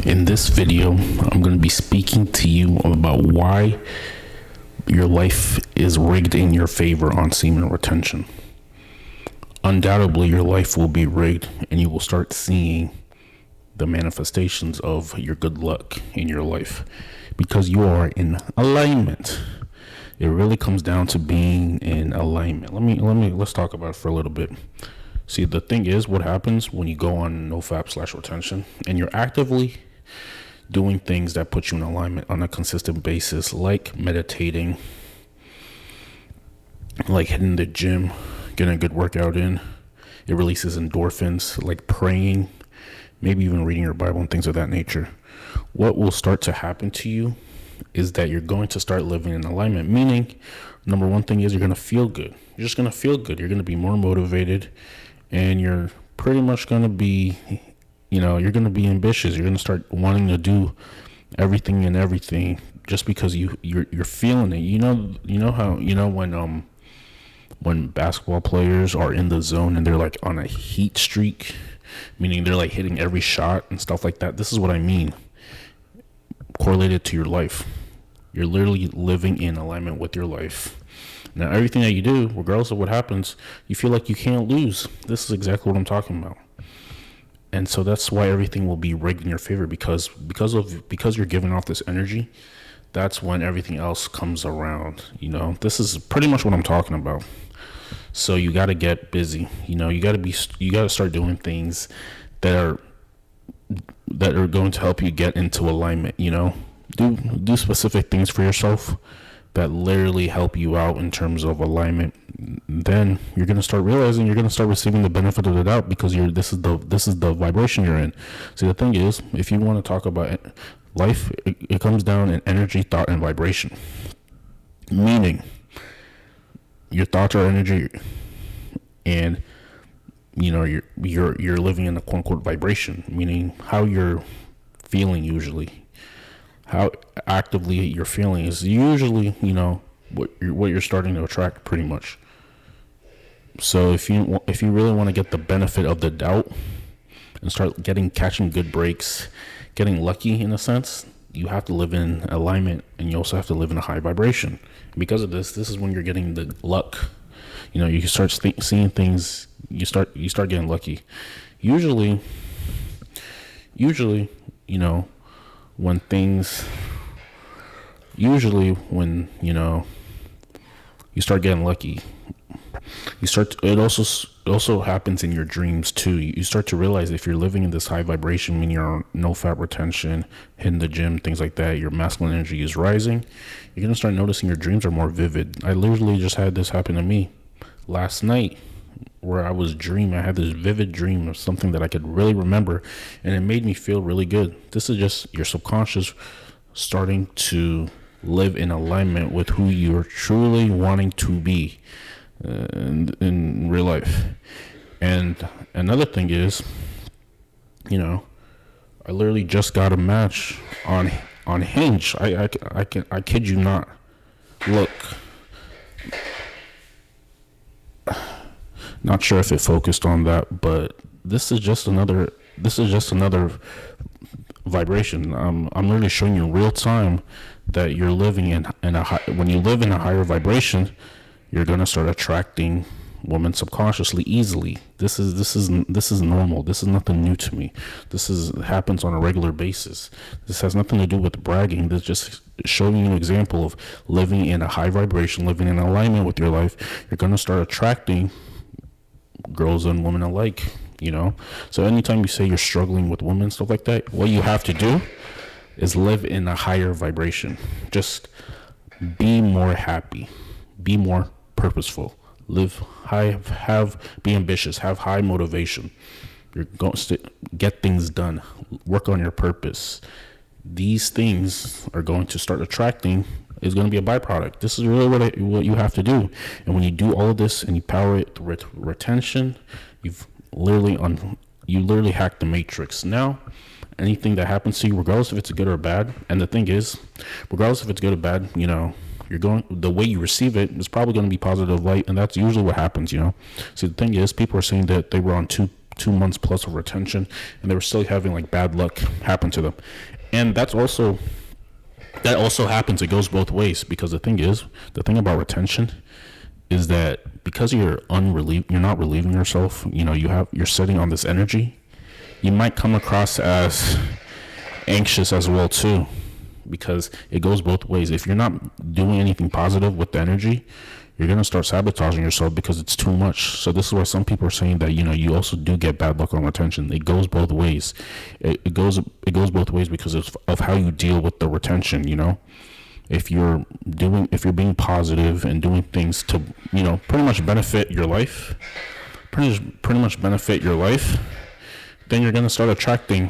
In this video, I'm going to be speaking to you about why your life is rigged in your favor on semen retention. Undoubtedly, your life will be rigged and you will start seeing the manifestations of your good luck in your life because you are in alignment. It really comes down to being in alignment. Let's talk about it for a little bit. See, the thing is, what happens when you go on nofap/retention and you're actively doing things that put you in alignment on a consistent basis, like meditating, like hitting the gym, getting a good workout in. It releases endorphins, like praying, maybe even reading your Bible and things of that nature. What will start to happen to you is that you're going to start living in alignment, meaning number one thing is you're going to feel good. You're just going to feel good. You're going to be more motivated, and you're pretty much going to be, you're going to be ambitious. You're going to start wanting to do everything just because you're feeling it. When basketball players are in the zone and they're like on a heat streak, meaning they're like hitting every shot and stuff like that. This is what I mean. Correlated to your life. You're literally living in alignment with your life. Now, everything that you do, regardless of what happens, you feel like you can't lose. This is exactly what I'm talking about. And so that's why everything will be rigged in your favor because you're giving off this energy. That's when everything else comes around. This is pretty much what I'm talking about. So you got to get busy. You got to start doing things that are going to help you get into alignment. Do specific things for yourself that literally help you out in terms of alignment. Then you're going to start realizing you're going to start receiving the benefit of the doubt because this is the vibration you're in. See, the thing is, if you want to talk about life, it comes down in energy, thought, and vibration. Meaning, your thoughts are energy, and you're living in a quote unquote vibration, meaning how you're feeling usually. How actively you're feeling is usually, what you're starting to attract pretty much. So if you really want to get the benefit of the doubt and start catching good breaks, getting lucky in a sense, you have to live in alignment, and you also have to live in a high vibration. Because of this is when you're getting the luck. You start seeing things. You start getting lucky. Usually, when you start getting lucky, it also happens in your dreams too. You start to realize if you're living in this high vibration, meaning you're on no fat retention, hitting the gym, things like that, your masculine energy is rising, you're going to start noticing your dreams are more vivid. I literally just had this happen to me last night, where I had this vivid dream of something that I could really remember, and it made me feel really good. This is just your subconscious starting to live in alignment with who you're truly wanting to be in real life. And another thing is, I literally just got a match on Hinge. I kid you not. Look, not sure if it focused on that, but this is just another vibration. I'm really showing you in real time that you're living when you live in a higher vibration, you're gonna start attracting women subconsciously easily. This is normal. This is nothing new to me. Happens on a regular basis. This has nothing to do with bragging. This just showing you an example of living in a high vibration, living in alignment with your life. You're gonna start attracting girls and women alike. So anytime you say you're struggling with women, stuff like that, what you have to do is live in a higher vibration. Just be more happy, be more purposeful, live high, be ambitious, have high motivation. You're going to get things done, work on your purpose. These things are going to start attracting. Is going to be a byproduct. This is really what you have to do. And when you do all of this and you power it with retention, you've literally hacked the matrix. Now, anything that happens to you, regardless if it's good or bad, and the thing is, regardless if it's good or bad, the way you receive it is probably going to be positive light, and that's usually what happens. See, the thing is, people are saying that they were on two 2 months plus of retention, and they were still having like bad luck happen to them. And that also happens. It goes both ways, because the thing about retention is that because you're not relieving yourself, you're sitting on this energy, you might come across as anxious as well too, because it goes both ways. If you're not doing anything positive with the energy, you're going to start sabotaging yourself because it's too much. So this is why some people are saying that, you also do get bad luck on retention. It goes both ways. It goes both ways because of how you deal with the retention, If you're being positive and doing things to, pretty much benefit your life, then you're going to start attracting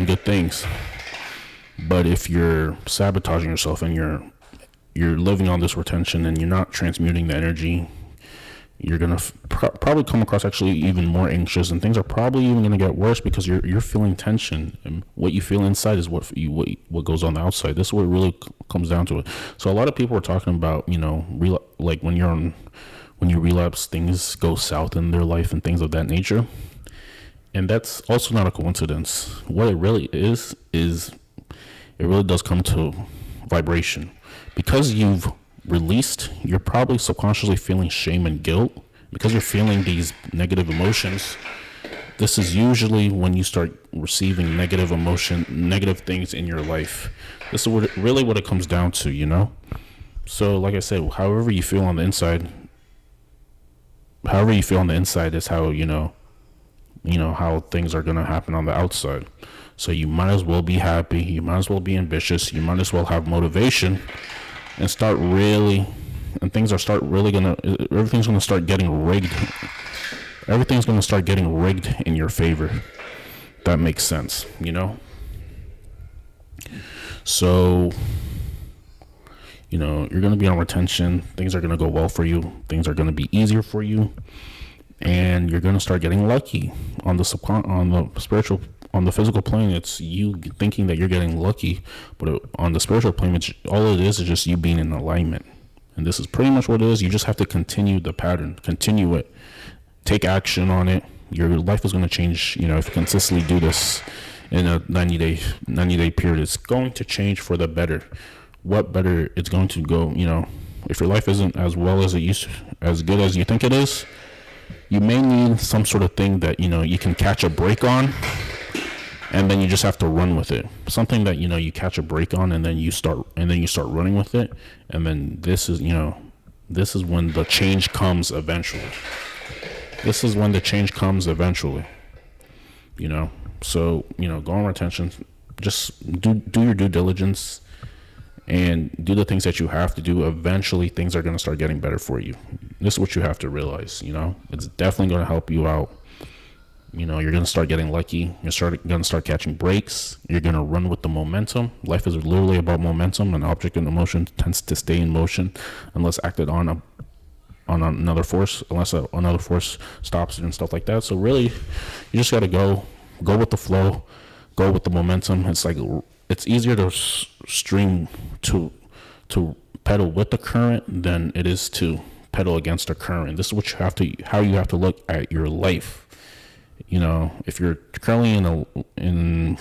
good things. But if you're sabotaging yourself and you're living on this retention and you're not transmuting the energy, you're going to probably come across actually even more anxious, and things are probably even going to get worse because you're feeling tension, and what you feel inside is what goes on the outside. This is what really comes down to it. So a lot of people are talking about, like when you relapse, things go south in their life and things of that nature. And that's also not a coincidence. What it really is it really does come to vibration. Because you've released, you're probably subconsciously feeling shame and guilt. Because you're feeling these negative emotions, this is usually when you start receiving negative things in your life. This is what it comes down to, So like I said, however you feel on the inside is how, how things are going to happen on the outside. So you might as well be happy, you might as well be ambitious, you might as well have motivation, and everything's going to start getting rigged. Everything's going to start getting rigged in your favor. That makes sense, So, you're going to be on retention. Things are going to go well for you. Things are going to be easier for you. And you're going to start getting lucky on the spiritual, on the physical plane. It's you thinking that you're getting lucky, but on the spiritual plane, all it is just you being in alignment. And this is pretty much what it is. You just have to continue the pattern, continue it, take action on it. Your life is going to change. If you consistently do this in a 90-day period, it's going to change for the better. What better it's going to go, if your life isn't as well as as good as you think it is, you may need some sort of thing that, you can catch a break on, and then you just have to run with it. Something that, you catch a break on, and then you start running with it. And then this is when the change comes eventually. So, go on retention, just do your due diligence and do the things that you have to do. Eventually things are going to start getting better for you. This is what you have to realize, it's definitely going to help you out. You're going to start getting lucky. You're going to start catching breaks. You're going to run with the momentum. Life is literally about momentum. An object in motion tends to stay in motion unless acted on another force, unless another force stops it and stuff like that. So really, you just got to go with the flow, go with the momentum. It's like, it's easier to to pedal with the current than it is to pedal against the current. This is how you have to look at your life. If you're currently in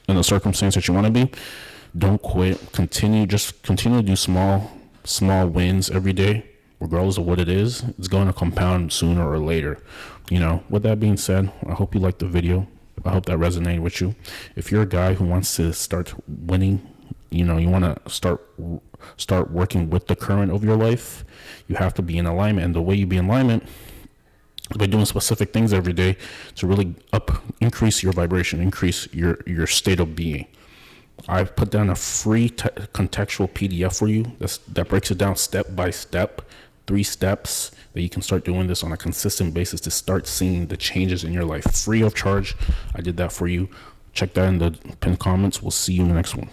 a circumstance that you want to be, don't quit. Continue to do small wins every day, regardless of what it is. It's going to compound sooner or later. With that being said, I hope you liked the video. I hope that resonated with you. If you're a guy who wants to start winning, you want to start working with the current of your life, you have to be in alignment. And the way you be in alignment is by doing specific things every day to really increase your vibration, increase your state of being. I've put down a free contextual PDF for you that breaks it down step by step, 3 steps that you can start doing this on a consistent basis to start seeing the changes in your life, free of charge. I did that for you. Check that in the pinned comments. We'll see you in the next one.